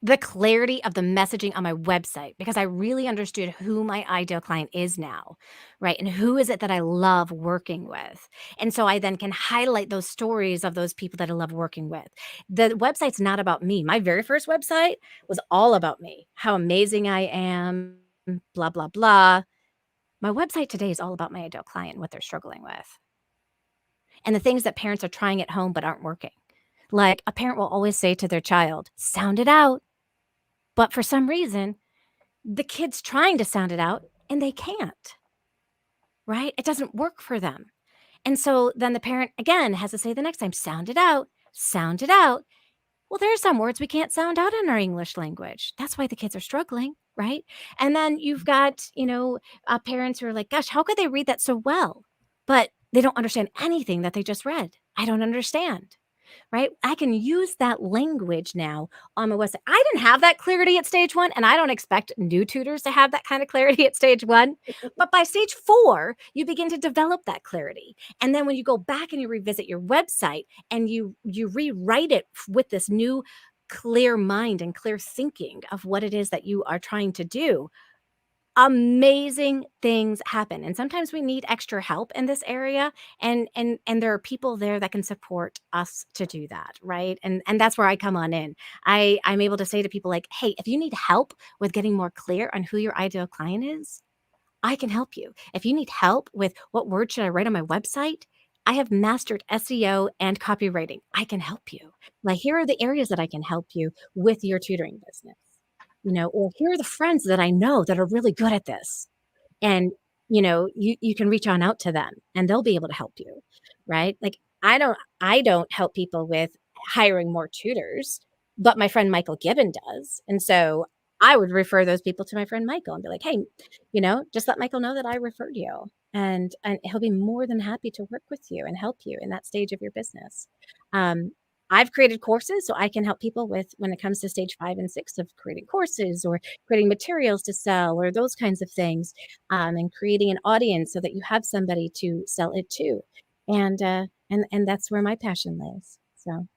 The clarity of the messaging on my website, because I really understood who my ideal client is now, right? And who is it that I love working with? And so I then can highlight those stories of those people that I love working with. The website's not about me. My very first website was all about me, how amazing I am, blah, blah, blah. My website today is all about my ideal client and what they're struggling with and the things that parents are trying at home but aren't working. Like a parent will always say to their child, sound it out. But for some reason, the kid's trying to sound it out and they can't, right? It doesn't work for them. And so then the parent again has to say the next time, sound it out, sound it out. Well, there are some words we can't sound out in our English language. That's why the kids are struggling, right? And then you've got, parents who are like, gosh, how could they read that so well? But they don't understand anything that they just read. I don't understand. Right? I can use that language now on my website. I didn't have that clarity at stage 1, and I don't expect new tutors to have that kind of clarity at stage 1. But by stage 4, you begin to develop that clarity. And then when you go back and you revisit your website and you rewrite it with this new clear mind and clear thinking of what it is that you are trying to do, amazing things happen. And sometimes we need extra help in this area, and there are people there that can support us to do that, right? And that's where I come on in. I'm able to say to people like, hey, if you need help with getting more clear on who your ideal client is, I can help you. If you need help with what word should I write on my website, I have mastered SEO and copywriting. I can help you. Like, here are the areas that I can help you with your tutoring business, or here are the friends that I know that are really good at this. And, you can reach on out to them and they'll be able to help you, right? Like, I don't help people with hiring more tutors, but my friend Michael Gibbon does. And so I would refer those people to my friend Michael and be like, "Hey, just let Michael know that I referred you." And he'll be more than happy to work with you and help you in that stage of your business. Um, I've created courses so I can help people with when it comes to stage 5 and 6 of creating courses or creating materials to sell or those kinds of things, and creating an audience so that you have somebody to sell it to. And that's where my passion lies. So,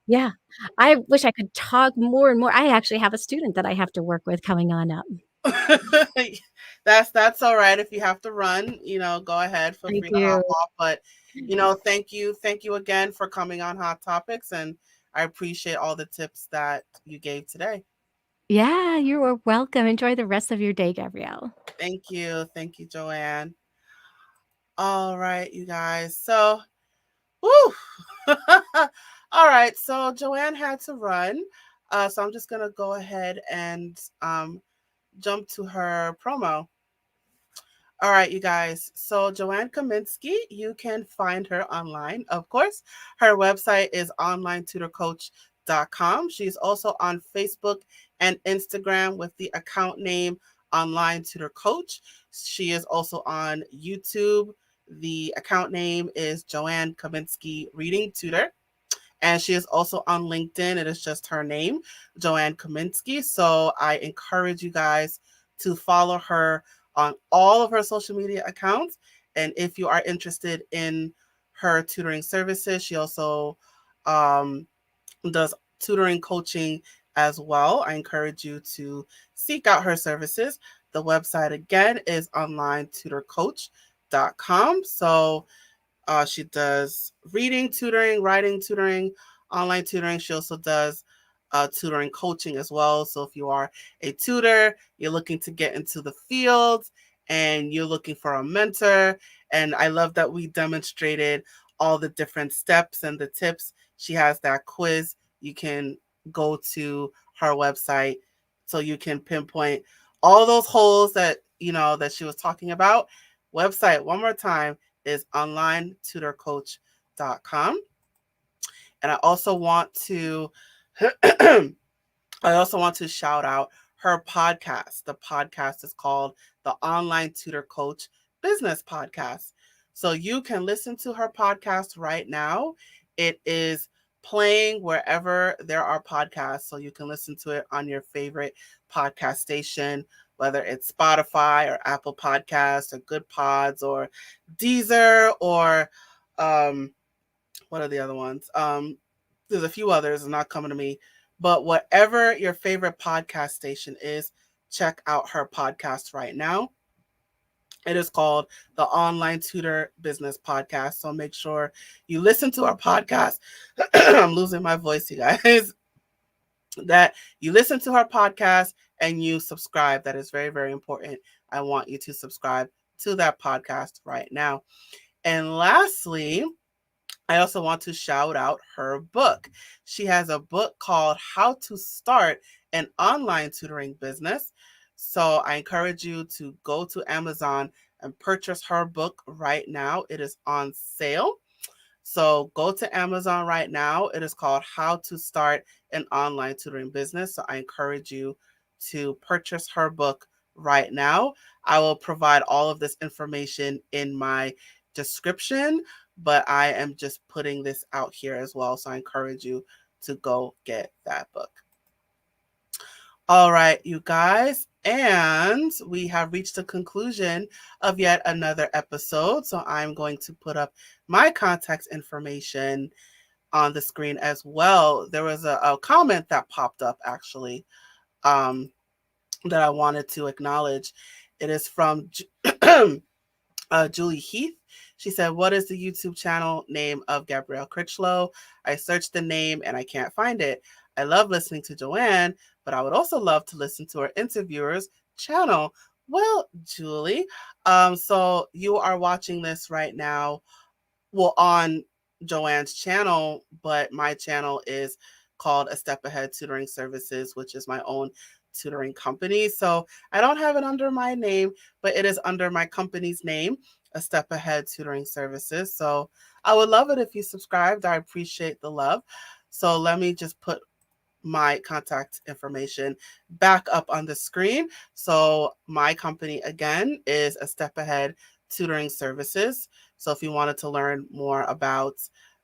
yeah, I wish I could talk more and more. I actually have a student that I have to work with coming on up. That's all right. If you have to run, go ahead. Feel I free to hop do. off. But thank you again for coming on Hot Topics, and I appreciate all the tips that you gave today. Yeah, you are welcome. Enjoy the rest of your day, Gabrielle. Thank you, Joanne. All right, you guys. So, woo. All right. So Joanne had to run, so I'm just gonna go ahead and jump to her promo. All right, you guys. So, Joanne Kaminski, you can find her online, of course. Her website is onlinetutorcoach.com. She's also on Facebook and Instagram with the account name Online Tutor Coach. She is also on YouTube The account name is Joanne Kaminski Reading Tutor. And she is also on LinkedIn. It is just her name, Joanne Kaminski. So I encourage you guys to follow her on all of her social media accounts. And if you are interested in her tutoring services, she also um, does tutoring coaching as well. I encourage you to seek out her services. The website again is onlinetutorcoach.com. So she does reading tutoring, writing tutoring, online tutoring. She also does tutoring coaching as well. So if you are a tutor, you're looking to get into the field and you're looking for a mentor. And I love that we demonstrated all the different steps and the tips. She has that quiz. You can go to her website so you can pinpoint all those holes that that she was talking about. Website one more time is onlinetutorcoach.com. And I also want to shout out her podcast. The podcast is called the Online Tutor Coach Business Podcast. So you can listen to her podcast right now. It is playing wherever there are podcasts. So you can listen to it on your favorite podcast station, whether it's Spotify or Apple Podcasts or Good Pods or Deezer or um, what are the other ones? There's a few others not coming to me, but whatever your favorite podcast station is, check out her podcast right now. It is called the Online Tutor Business Podcast. So make sure you listen to our podcast. I'm losing my voice, you guys. That you listen to her podcast and you subscribe. That is very, very important. I want you to subscribe to that podcast right now. And lastly, I also want to shout out her book. She has a book called How to Start an Online Tutoring Business. So I encourage you to go to Amazon and purchase her book right now. It is on sale. So go to Amazon right now. It is called How to Start an Online Tutoring Business. So I encourage you to purchase her book right now. I will provide all of this information in my description, but I am just putting this out here as well. So I encourage you to go get that book. All right, you guys. And we have reached the conclusion of yet another episode. So I'm going to put up my contact information on the screen as well. There was a comment that popped up actually um, that I wanted to acknowledge. It is from Julie Heath. She said, "What is the YouTube channel name of Gabrielle Crichlow? I searched the name and I can't find it. I love listening to Joanne, but I would also love to listen to her interviewer's channel." Well, Julie, so you are watching this right now, well, on Joanne's channel, but my channel is called A Step Ahead Tutoring Services, which is my own tutoring company. So I don't have it under my name, but it is under my company's name, A Step Ahead Tutoring Services. So I would love it if you subscribed. I appreciate the love. So let me just put my contact information back up on the screen. So my company again is A Step Ahead Tutoring Services. So if you wanted to learn more about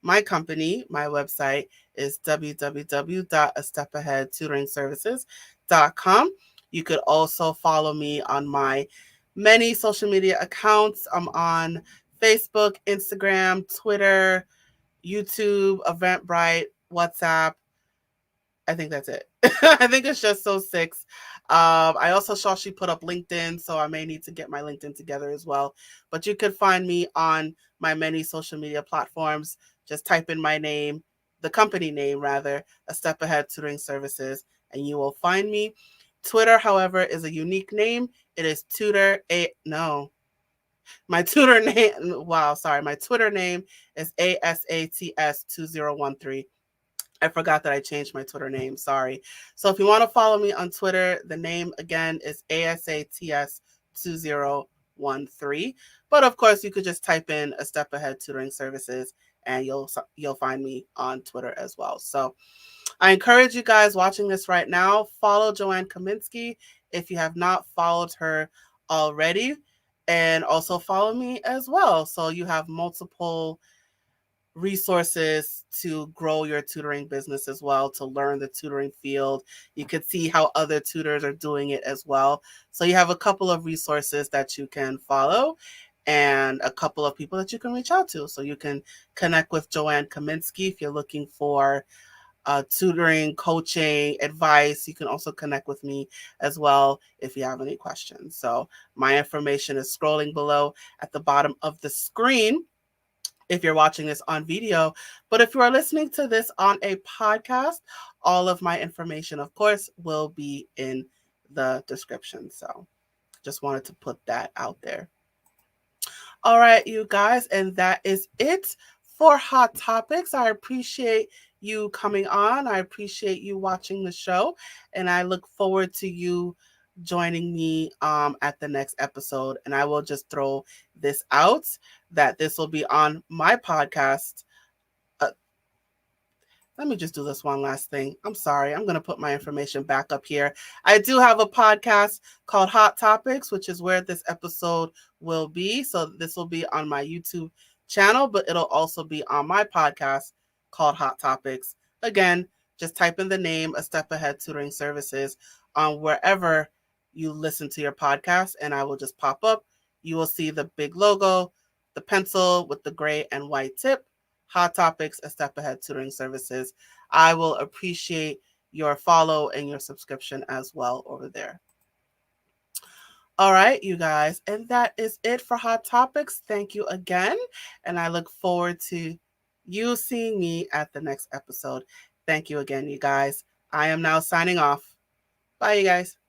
my company, my website is www.astepaheadtutoringservices.com. You could also follow me on my many social media accounts. I'm on Facebook, Instagram, Twitter, YouTube, Eventbrite, WhatsApp. I think that's it. I think it's just those six. I also saw she put up LinkedIn, so I may need to get my LinkedIn together as well. But you could find me on my many social media platforms. Just type in my name, the company name rather, A Step Ahead Tutoring Services, and you will find me. Twitter, however, is a unique name. It is my tutor name. Wow, sorry. My Twitter name is ASATS2013. I forgot that I changed my Twitter name. Sorry. So if you want to follow me on Twitter, the name again is ASATS2013. But of course, you could just type in A Step Ahead Tutoring Services and you'll find me on Twitter as well. So I encourage you guys watching this right now, follow Joanne Kaminski if you have not followed her already. And also follow me as well. So you have multiple resources to grow your tutoring business as well, to learn the tutoring field. You could see how other tutors are doing it as well. So you have a couple of resources that you can follow and a couple of people that you can reach out to. So you can connect with Joanne Kaminski if you're looking for tutoring, coaching, advice. You can also connect with me as well if you have any questions. So my information is scrolling below at the bottom of the screen if you're watching this on video. But if you are listening to this on a podcast, all of my information, of course, will be in the description. So just wanted to put that out there. All right, you guys, and that is it for Hot Topics. I appreciate you coming on. I appreciate you watching the show, and I look forward to you joining me at the next episode. And I will just throw this out that this will be on my podcast. Uh, Let me just do this one last thing. I'm sorry. I'm going to put my information back up here. I do have a podcast called Hot Topics, which is where this episode will be. So this will be on my YouTube channel, but it'll also be on my podcast called Hot Topics. Again, just type in the name, A Step Ahead Tutoring Services, on wherever you listen to your podcast, and I will just pop up. You will see the big logo, the pencil with the gray and white tip. Hot Topics, A Step Ahead Tutoring Services. I will appreciate your follow and your subscription as well over there. All right, you guys. And that is it for Hot Topics. Thank you again. And I look forward to you seeing me at the next episode. Thank you again, you guys. I am now signing off. Bye, you guys.